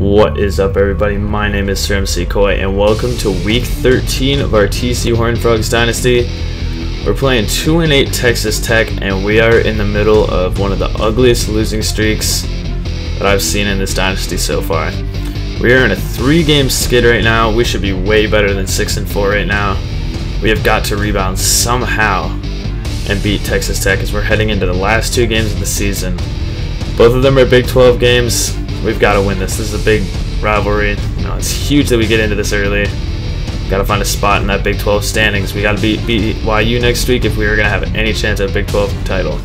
What is up, everybody? My name is Sir MC Koi, and welcome to week 13 of our TTU Horned Frogs Dynasty. We're playing 2-8 Texas Tech, and we are in the middle of one of the ugliest losing streaks that I've seen in this dynasty so far. We are in a 3-game skid right now. We should be way better than 6-4 right now. We have got to rebound somehow and beat Texas Tech as we're heading into the last 2 games of the season. Both of them are Big 12 games. We've got to win this. This is a big rivalry. You know, it's huge that we get into this early. Got to find a spot in that Big 12 standings. We got to beat BYU next week if we are going to have any chance at a Big 12 title.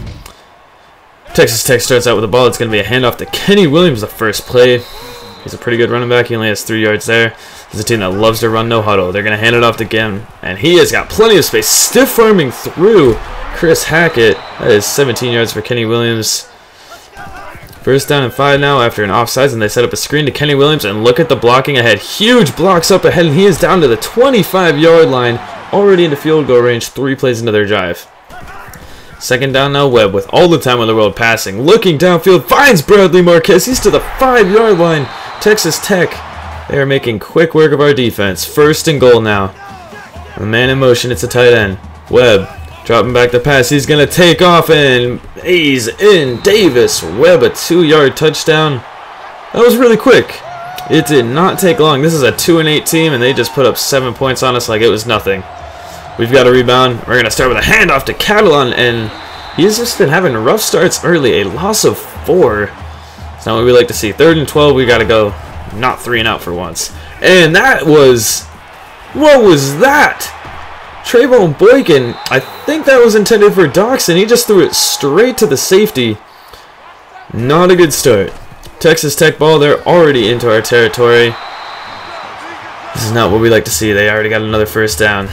Texas Tech starts out with the ball. It's going to be a handoff to Kenny Williams the first play. He's a pretty good running back. He only has 3 yards there. This is a team that loves to run no huddle. They're going to hand it off to Gim, and he has got plenty of space. Stiff arming through Chris Hackett. That is 17 yards for Kenny Williams. First down and 5 now after an offsides, and they set up a screen to Kenny Williams, and look at the blocking ahead. Huge blocks up ahead, and he is down to the 25-yard line, already into field goal range, 3 plays into their drive. Second down now, Webb with all the time in the world passing. Looking downfield, finds Bradley Marquez. He's to the 5-yard line. Texas Tech, they are making quick work of our defense. First and goal now. The man in motion, it's a tight end. Webb dropping back the pass. He's going to take off, and he's in. Davis Webb, a 2-yard touchdown. That was really quick. It did not take long. This is a 2-8 team, and they just put up 7 points on us like it was nothing. We've got a rebound. We're going to start with a handoff to Catalan, and he's just been having rough starts early. A loss of 4. It's not what we like to see. 3rd and 12, we got to go not 3 and out for once. And that was... what was that? Trayvon Boykin, I think that was intended for Doxson. He just threw it straight to the safety. Not a good start. Texas Tech ball, they're already into our territory. This is not what we like to see. They already got another first down.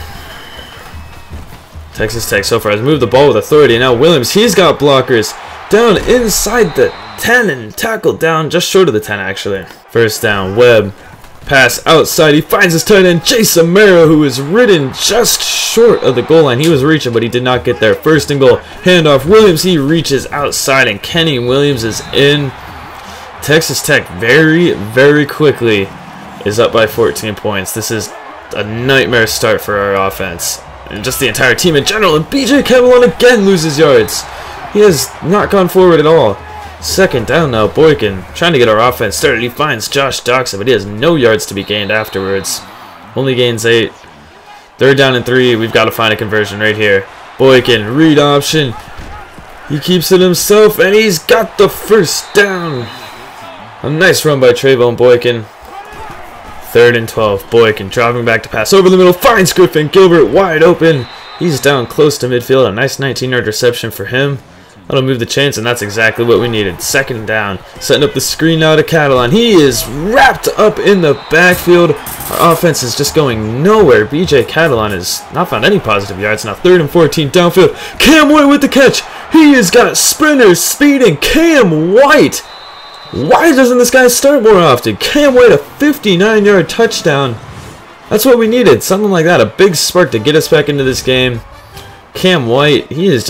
Texas Tech so far has moved the ball with authority. Now Williams, he's got blockers down inside the 10 and tackled down just short of the 10 actually. First down, Webb. Pass outside, he finds his tight end, Jason Samara, who is ridden just short of the goal line. He was reaching, but he did not get there. First and goal, handoff, Williams, he reaches outside, and Kenny Williams is in. Texas Tech very, very quickly is up by 14 points. This is a nightmare start for our offense, and just the entire team in general, and BJ Kevlon again loses yards. He has not gone forward at all. Second down now, Boykin trying to get our offense started. He finds Josh Doxson, but he has no yards to be gained afterwards. Only gains 8. 3rd down and 3. We've got to find a conversion right here. Boykin, read option. He keeps it himself, and he's got the first down. A nice run by Trayvon Boykin. 3rd and 12. Boykin dropping back to pass over the middle. Finds Griffin Gilbert wide open. He's down close to midfield. A nice 19-yard reception for him. That'll move the chains, and that's exactly what we needed. Second down. Setting up the screen now to Catalan. He is wrapped up in the backfield. Our offense is just going nowhere. BJ Catalan has not found any positive yards. Now 3rd and 14 downfield. Cam White with the catch. He has got sprinters speeding. Cam White. Why doesn't this guy start more often? Cam White, a 59-yard touchdown. That's what we needed. Something like that. A big spark to get us back into this game. Cam White, he is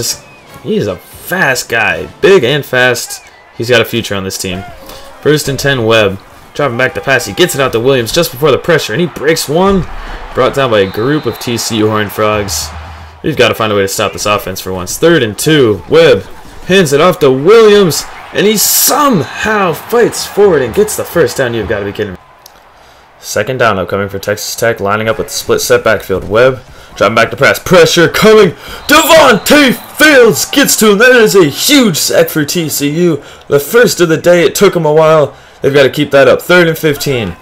a fast guy, big and fast. He's got a future on this team. 1st and 10, Webb dropping back the pass. He gets it out to Williams just before the pressure, and he breaks one. Brought down by a group of TCU Horned Frogs. We've got to find a way to stop this offense for once. 3rd and 2, Webb hands it off to Williams, and he somehow fights forward and gets the first down. You've got to be kidding me. Second down upcoming for Texas Tech, lining up with the split set backfield. Webb dropping back to pass. Pressure coming. Devontae Fields gets to him. That is a huge sack for TCU. The first of the day. It took them a while. They've got to keep that up. 3rd and 15.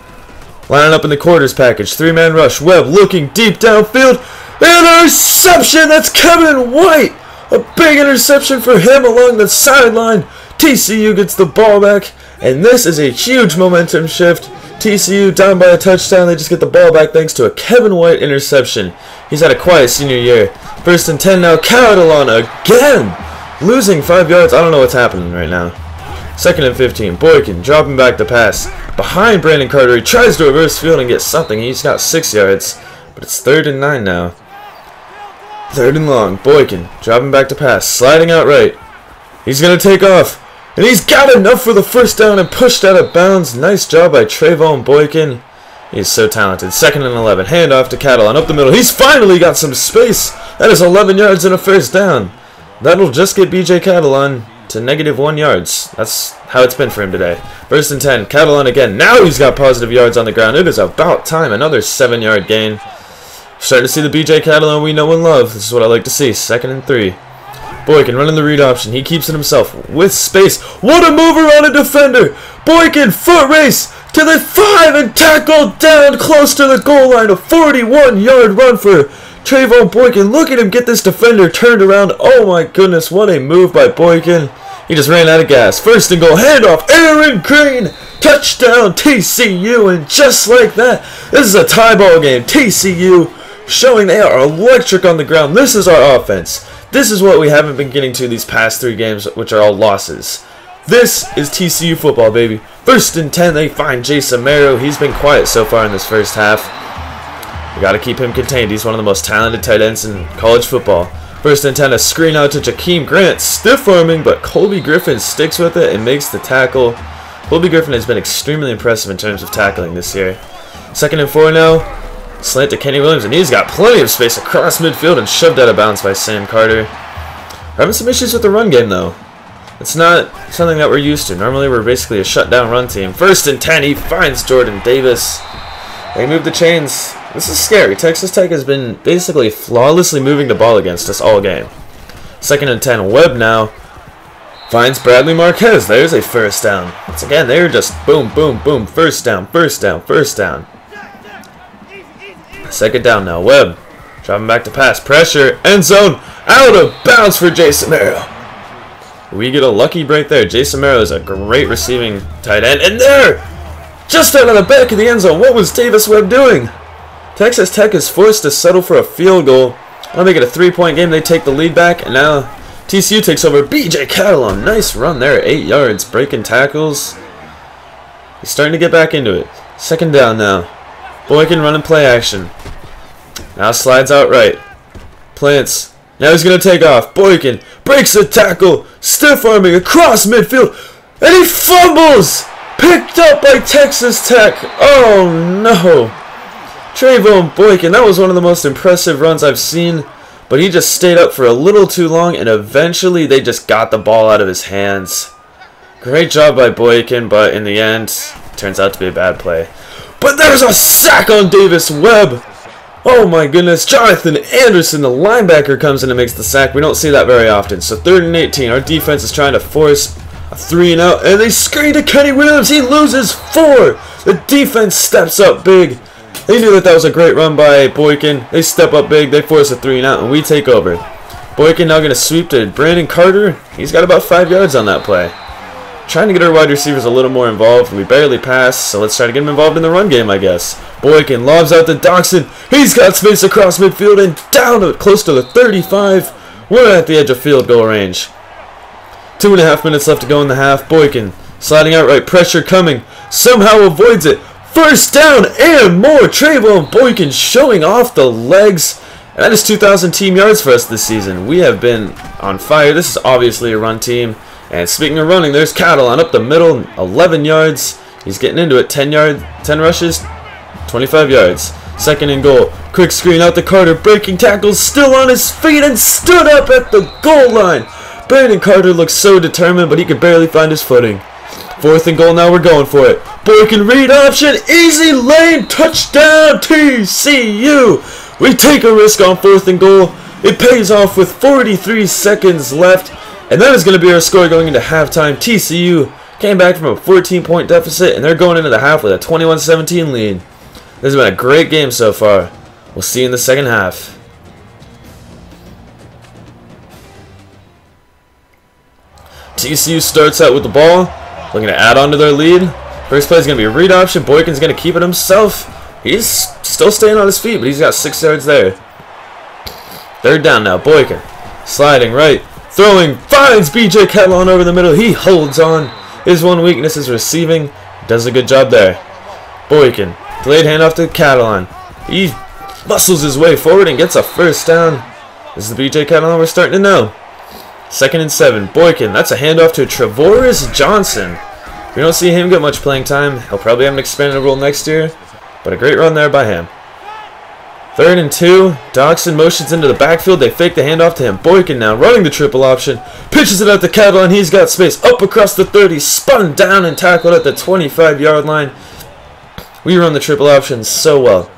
Lining up in the quarters package. 3-man rush. Webb looking deep downfield. Interception. That's Kevin White. A big interception for him along the sideline. TCU gets the ball back. And this is a huge momentum shift. TCU down by a touchdown. They just get the ball back thanks to a Kevin White interception. He's had a quiet senior year. 1st and 10 now. Catalan again. Losing 5 yards. I don't know what's happening right now. 2nd and 15. Boykin dropping back the pass. Behind Brandon Carter. He tries to reverse field and get something. He's got 6 yards. But it's 3rd and 9 now. 3rd and long. Boykin dropping back to pass. Sliding out right. He's going to take off. And he's got enough for the first down and pushed out of bounds. Nice job by Trayvon Boykin. He's so talented. 2nd and 11. Handoff to Catalan up the middle. He's finally got some space. That is 11 yards and a first down. That'll just get BJ Catalan to -1 yards. That's how it's been for him today. 1st and 10. Catalan again. Now he's got positive yards on the ground. It is about time. Another 7-yard gain. Starting to see the BJ Catalan we know and love. This is what I like to see. 2nd and 3. Boykin running the read option. He keeps it himself with space. What a mover on a defender. Boykin foot race to the 5 and tackled down close to the goal line. A 41-yard run for Trayvon Boykin. Look at him get this defender turned around. Oh my goodness, what a move by Boykin. He just ran out of gas. 1st and goal, handoff, Aaron Green. Touchdown TCU, and just like that, this is a tie ball game. TCU showing they are electric on the ground. This is our offense. This is what we haven't been getting to these past 3 games, which are all losses. This is TCU football, baby. 1st and 10, they find Jason Merrow. He's been quiet so far in this first half. We got to keep him contained. He's one of the most talented tight ends in college football. 1st and 10, a screen out to Jakeem Grant. Stiff arming, but Colby Griffin sticks with it and makes the tackle. Colby Griffin has been extremely impressive in terms of tackling this year. 2nd and 4 now. Slant to Kenny Williams, and he's got plenty of space across midfield and shoved out of bounds by Sam Carter. We're having some issues with the run game, though. It's not something that we're used to. Normally, we're basically a shutdown run team. 1st and 10, he finds Jordan Davis. They move the chains. This is scary. Texas Tech has been basically flawlessly moving the ball against us all game. 2nd and 10, Webb now finds Bradley Marquez. There's a first down. Once again, they're just boom, boom, boom. First down, first down, first down. 2nd down now. Webb dropping back to pass. Pressure. End zone. Out of bounds for Jason Merrow. We get a lucky break there. Jason Merrow is a great receiving tight end. And there! Just out of the back of the end zone. What was Davis Webb doing? Texas Tech is forced to settle for a field goal. I'll make it a 3-point game. They take the lead back. And now TCU takes over. BJ Catalan. Nice run there. 8 yards. Breaking tackles. He's starting to get back into it. 2nd down now. Boykin running play action. Now slides out right. Plants. Now he's going to take off. Boykin breaks the tackle. Stiff arming across midfield. And he fumbles. Picked up by Texas Tech. Oh no. Trayvon Boykin. That was one of the most impressive runs I've seen. But he just stayed up for a little too long. And eventually they just got the ball out of his hands. Great job by Boykin. But in the end, turns out to be a bad play. But there's a sack on Davis Webb. Oh my goodness. Jonathan Anderson, the linebacker, comes in and makes the sack. We don't see that very often. So 3rd and 18. Our defense is trying to force a 3 and out. And they screen to Kenny Williams. He loses 4. The defense steps up big. They knew that that was a great run by Boykin. They step up big. They force a 3 and out. And we take over. Boykin now going to sweep to Brandon Carter. He's got about 5 yards on that play. Trying to get our wide receivers a little more involved. We barely pass, so let's try to get them involved in the run game, I guess. Boykin lobs out to Doxson. He's got space across midfield and down to close to the 35. We're at the edge of field goal range. 2.5 minutes left to go in the half. Boykin sliding out right. Pressure coming. Somehow avoids it. First down and more. Trayvon Boykin showing off the legs. And that is 2,000 team yards for us this season. We have been on fire. This is obviously a run team. And speaking of running, there's Catalan up the middle, 11 yards. He's getting into it, 10 rushes, 25 yards. 2nd and goal. Quick screen out to Carter, breaking tackles, still on his feet and stood up at the goal line. Brandon Carter looks so determined, but he could barely find his footing. 4th and goal, now we're going for it. Boykin read option, easy lane, touchdown TCU. We take a risk on 4th and goal. It pays off with 43 seconds left. And that is going to be our score going into halftime. TCU came back from a 14-point deficit, and they're going into the half with a 21-17 lead. This has been a great game so far. We'll see you in the second half. TCU starts out with the ball, looking to add on to their lead. First play is going to be a read option. Boykin's going to keep it himself. He's still staying on his feet, but he's got 6 yards there. 3rd down now. Boykin sliding right. Throwing, finds BJ Catalan over the middle. He holds on. His one weakness is receiving. Does a good job there. Boykin, delayed handoff to Catalan. He muscles his way forward and gets a first down. This is the BJ Catalan we're starting to know. 2nd and 7. Boykin, that's a handoff to Trevoris Johnson. We don't see him get much playing time. He'll probably have an expanded role next year, but a great run there by him. 3rd and 2. Doxson motions into the backfield. They fake the handoff to him. Boykin now running the triple option. Pitches it out to Catalan. He's got space. Up across the 30. Spun down and tackled at the 25-yard line. We run the triple option so well.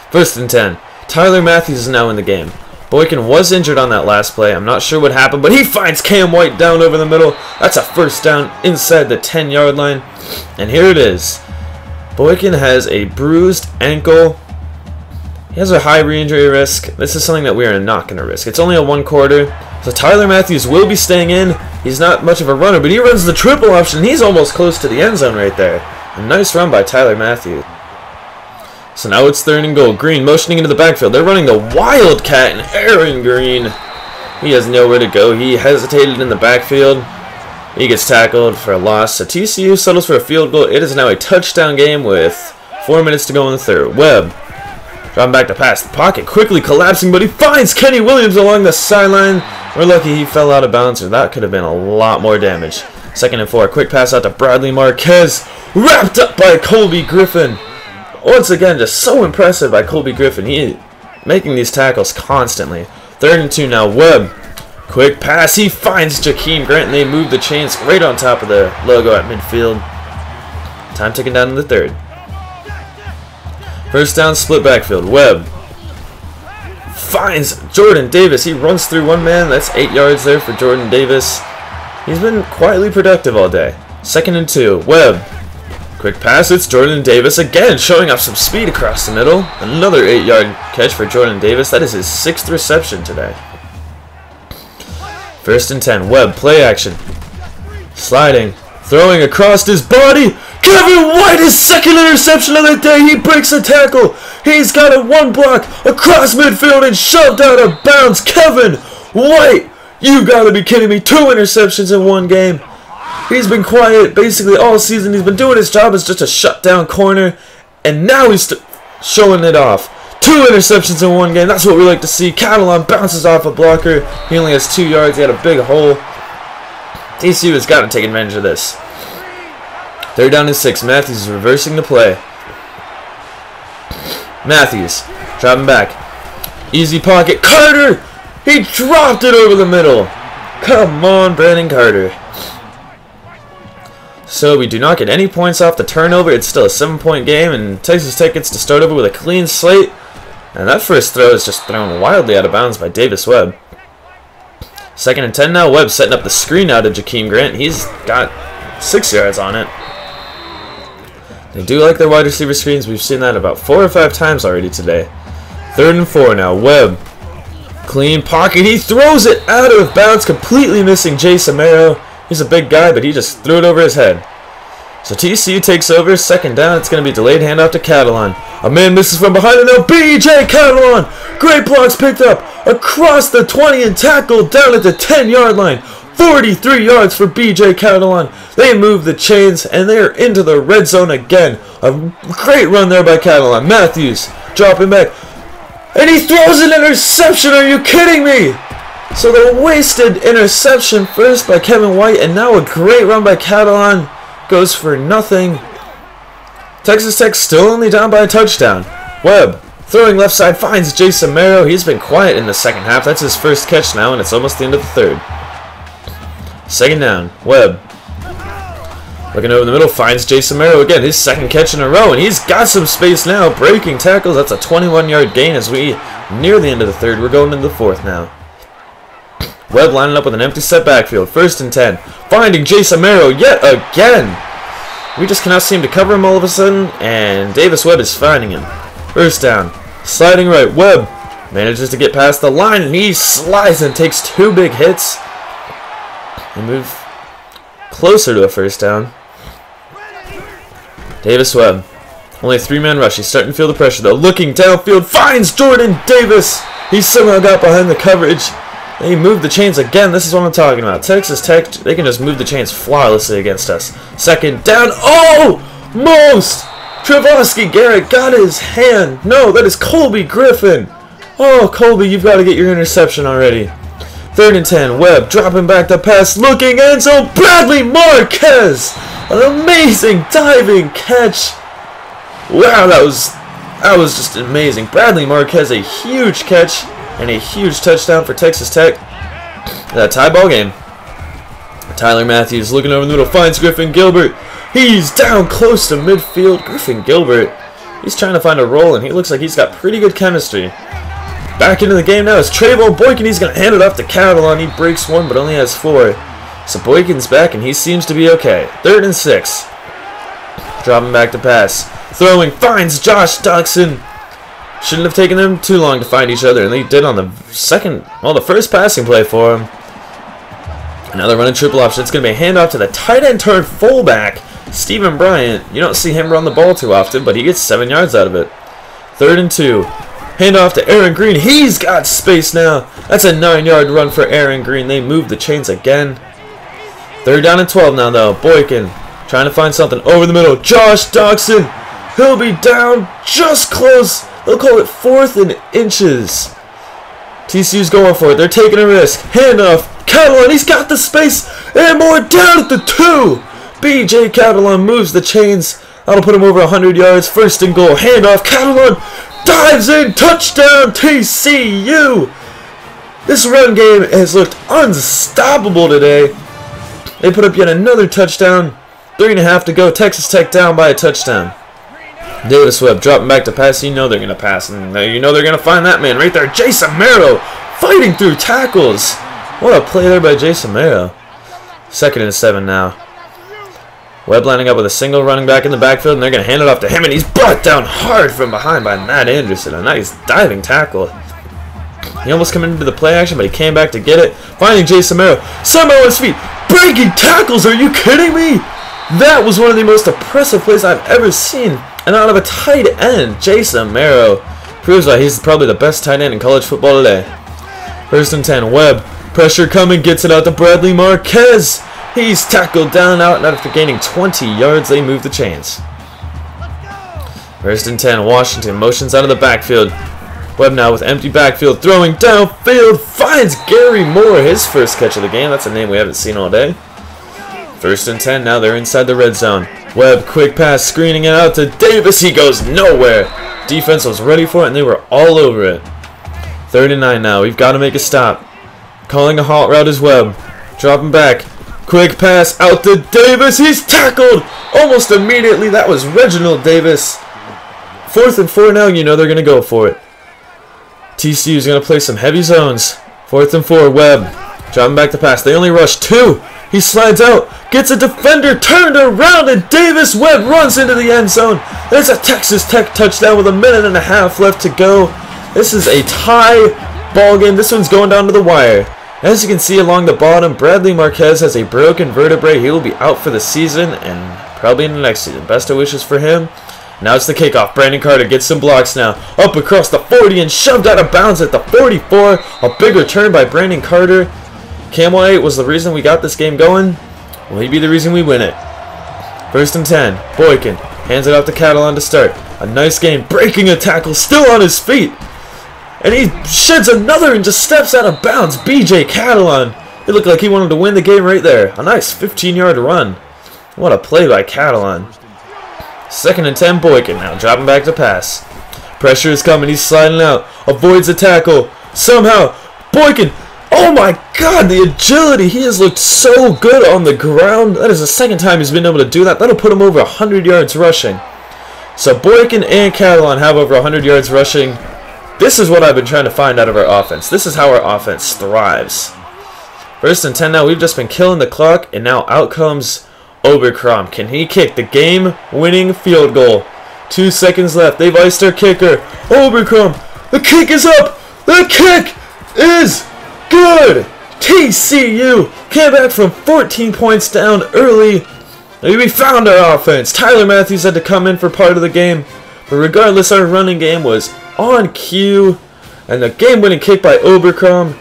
1st and 10. Tyler Matthews is now in the game. Boykin was injured on that last play. I'm not sure what happened, but he finds Cam White down over the middle. That's a 1st down inside the 10-yard line. And here it is. Boykin has a bruised ankle. He has a high re-injury risk. This is something that we are not going to risk. It's only a 1 quarter. So Tyler Matthews will be staying in. He's not much of a runner, but he runs the triple option. He's almost close to the end zone right there. A nice run by Tyler Matthews. So now it's 3rd and goal. Green motioning into the backfield. They're running the Wildcat, and Aaron Green, he has nowhere to go. He hesitated in the backfield. He gets tackled for a loss. So TCU settles for a field goal. It is now a touchdown game with 4 minutes to go in the 3rd. Webb dropping back to pass. The pocket quickly collapsing, but he finds Kenny Williams along the sideline. We're lucky he fell out of bounds, or that could have been a lot more damage. 2nd and 4. Quick pass out to Bradley Marquez. Wrapped up by Colby Griffin. Once again, just so impressive by Colby Griffin. He making these tackles constantly. 3rd and 2 now. Webb. Quick pass. He finds Jakeem Grant, and they move the chains right on top of the logo at midfield. Time ticking down in the 3rd. 1st down, split backfield. Webb finds Jordan Davis. He runs through one man. That's 8 yards there for Jordan Davis. He's been quietly productive all day. 2nd and 2. Webb. Quick pass, it's Jordan Davis again, showing off some speed across the middle. Another 8-yard catch for Jordan Davis. That is his 6th reception today. 1st and 10. Webb, play action. Sliding, throwing across his body. Kevin White, his 2nd interception of the day. He breaks a tackle. He's got a 1 block across midfield and shoved out of bounds. Kevin White, you gotta be kidding me. 2 interceptions in 1 game. He's been quiet basically all season. He's been doing his job as just a shutdown corner, and now he's showing it off. 2 interceptions in 1 game. That's what we like to see. Catalan bounces off a blocker. He only has 2 yards. He had a big hole. TCU has got to take advantage of this. 3rd down and 6. Matthews is reversing the play. Matthews dropping back. Easy pocket. Carter! He dropped it over the middle. Come on, Brandon Carter. So we do not get any points off the turnover. It's still a 7-point game, and Texas Tech gets to start over with a clean slate. And that first throw is just thrown wildly out of bounds by Davis Webb. 2nd and 10 now. Webb setting up the screen out of Jakeem Grant. He's got 6 yards on it. They do like their wide receiver screens. We've seen that about 4 or 5 times already today. 3rd and 4 now. Webb. Clean pocket. He throws it out of bounds, completely missing Jay Samaro. He's a big guy, but he just threw it over his head. So TCU takes over. 2nd down. It's going to be delayed handoff to Catalan. A man misses from behind, and now B.J. Catalan. Great blocks picked up across the 20 and tackled down at the 10-yard line. 43 yards for B.J. Catalan. They move the chains, and they are into the red zone again. A great run there by Catalan. Matthews dropping back. And he throws an interception. Are you kidding me? So the wasted interception first by Kevin White, and now a great run by Catalan goes for nothing. Texas Tech still only down by a touchdown. Webb throwing left side finds Jason Marrow. He's been quiet in the 2nd half. That's his 1st catch now, and it's almost the end of the 3rd. 2nd down. Webb looking over the middle, finds Jason Marrow again. His 2nd catch in a row, and he's got some space now. Breaking tackles. That's a 21-yard gain as we near the end of the 3rd. We're going into the 4th now. Webb lining up with an empty set backfield. 1st and 10. Finding Jason Marrow yet again. We just cannot seem to cover him all of a sudden, and Davis Webb is finding him. 1st down. Sliding right. Webb manages to get past the line, and he slides and takes 2 big hits. They move closer to a 1st down. Davis Webb. Only a 3-man rush. He's starting to feel the pressure, though. Looking downfield. Finds Jordan Davis. He somehow got behind the coverage. They moved the chains again. This is what I'm talking about. Texas Tech, they can just move the chains flawlessly against us. 2nd down. Almost! Travasky Garrett got his hand. No, that is Colby Griffin. Oh, Colby, you've got to get your interception already. 3rd and 10. Webb dropping back the pass, looking end zone. Bradley Marquez, an amazing diving catch. Wow, that was just amazing. Bradley Marquez, a huge catch and a huge touchdown for Texas Tech. That tie ball game. Tyler Matthews looking over the middle, finds Griffin Gilbert. He's down close to midfield. Griffin Gilbert, he's trying to find a role, and he looks like he's got pretty good chemistry. Back into the game now is Trayvon Boykin. He's going to hand it off to Catalan. He breaks one, but only has 4. So Boykin's back, and he seems to be okay. 3rd and 6. Dropping back to pass. Throwing, finds Josh Doxson. Shouldn't have taken them too long to find each other, and they did on the first passing play for him. Another running triple option. It's going to be a handoff to the tight end turned fullback, Stephen Bryant. You don't see him run the ball too often, but he gets 7 yards out of it. 3rd and 2. Handoff to Aaron Green. He's got space now. That's a 9-yard run for Aaron Green. They move the chains again. 3rd down and 12 now, though. Boykin trying to find something over the middle. Josh Doxson. He'll be down just close. They'll call it 4th and inches. TCU's going for it. They're taking a risk. Handoff. Catalan. He's got the space. And more down at the 2. BJ Catalan moves the chains. That'll put him over 100 yards. 1st and goal. Handoff. Catalan dives in. Touchdown TCU. This run game has looked unstoppable today. They put up yet another touchdown. 3.5 to go. Texas Tech down by a touchdown. Davis Webb dropping back to pass. You know they're going to pass. And you know they're going to find that man right there. Jason Merrow fighting through tackles. What a play there by Jason Merrow. 2nd and 7 now. Webb lining up with a single running back in the backfield, and they're going to hand it off to him, and he's brought down hard from behind by Matt Anderson. A nice diving tackle. He almost came into the play action, but he came back to get it. Finding Jason Merrow. Somehow on his feet. Breaking tackles. Are you kidding me? That was one of the most impressive plays I've ever seen. And out of a tight end, Jason Merrow proves why he's probably the best tight end in college football today. 1st and 10. Webb. Pressure coming. Gets it out to Bradley Marquez. He's tackled down and out, and after gaining 20 yards, they move the chains. 1st and 10. Washington motions out of the backfield. Webb now with empty backfield, throwing downfield, finds Gary Moore, his first catch of the game. That's a name we haven't seen all day. 1st and 10. Now they're inside the red zone. Webb, quick pass, screening it out to Davis. He goes nowhere. Defense was ready for it, and they were all over it. 3rd and 9 now. We've got to make a stop. Calling a halt route is Webb. Dropping back. Quick pass out to Davis. He's tackled almost immediately. That was Reginald Davis. 4th and 4 now. You know they're going to go for it. TCU is going to play some heavy zones. 4th and 4. Webb dropping back the pass. They only rush 2. He slides out. Gets a defender turned around. And Davis Webb runs into the end zone. There's a Texas Tech touchdown with 1.5 minutes left to go. This is a tie ball game. This one's going down to the wire. As you can see along the bottom, Bradley Marquez has a broken vertebrae. He will be out for the season and probably in the next season. Best of wishes for him. Now it's the kickoff. Brandon Carter gets some blocks now. Up across the 40 and shoved out of bounds at the 44. A big return by Brandon Carter. Cam White was the reason we got this game going. Will he be the reason we win it? 1st and 10. Boykin hands it off to Catalan to start. A nice game. Breaking a tackle. Still on his feet. And he sheds another and just steps out of bounds. BJ Catalan. It looked like he wanted to win the game right there. A nice 15-yard run. What a play by Catalan. 2nd and 10. Boykin now dropping back to pass. Pressure is coming. He's sliding out. Avoids a tackle. Somehow, Boykin. Oh my God, the agility. He has looked so good on the ground. That is the 2nd time he's been able to do that. That'll put him over 100 yards rushing. So Boykin and Catalan have over 100 yards rushing. This is what I've been trying to find out of our offense. This is how our offense thrives. 1st and 10 now. We've just been killing the clock, and now out comes Oberkrom. Can he kick the game-winning field goal? 2 seconds left. They've iced their kicker. Oberkrom. The kick is up. The kick is good. TCU came back from 14 points down early. We found our offense. Tyler Matthews had to come in for part of the game. But regardless, our running game was on cue. And the game-winning kick by Oberkrom.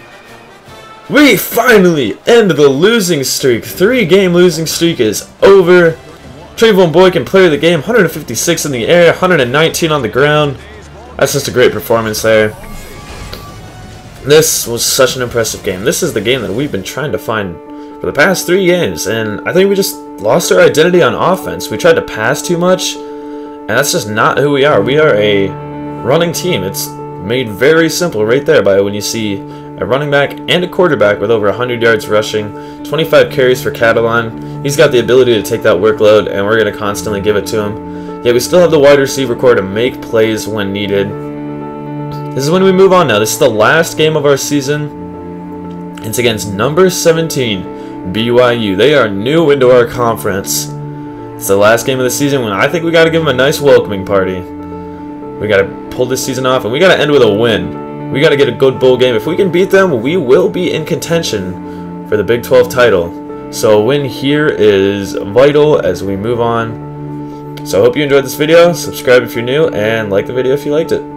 We finally end the losing streak. 3-game losing streak is over. Trayvon Boykin, player of the game, 156 in the air, 119 on the ground. That's just a great performance there. This was such an impressive game. This is the game that we've been trying to find for the past 3 games, and I think we just lost our identity on offense. We tried to pass too much, and that's just not who we are. We are a running team. It's made very simple right there by when you see a running back and a quarterback with over 100 yards rushing, 25 carries for Catalan. He's got the ability to take that workload, and we're going to constantly give it to him. Yet we still have the wide receiver core to make plays when needed. This is when we move on now. This is the last game of our season. It's against number 17, BYU. They are new into our conference. It's the last game of the season when I think we got to give them a nice welcoming party. We got to pull this season off, and we got to end with a win. We got to get a good bowl game. If we can beat them, we will be in contention for the Big 12 title. So a win here is vital as we move on. So I hope you enjoyed this video. Subscribe if you're new, and like the video if you liked it.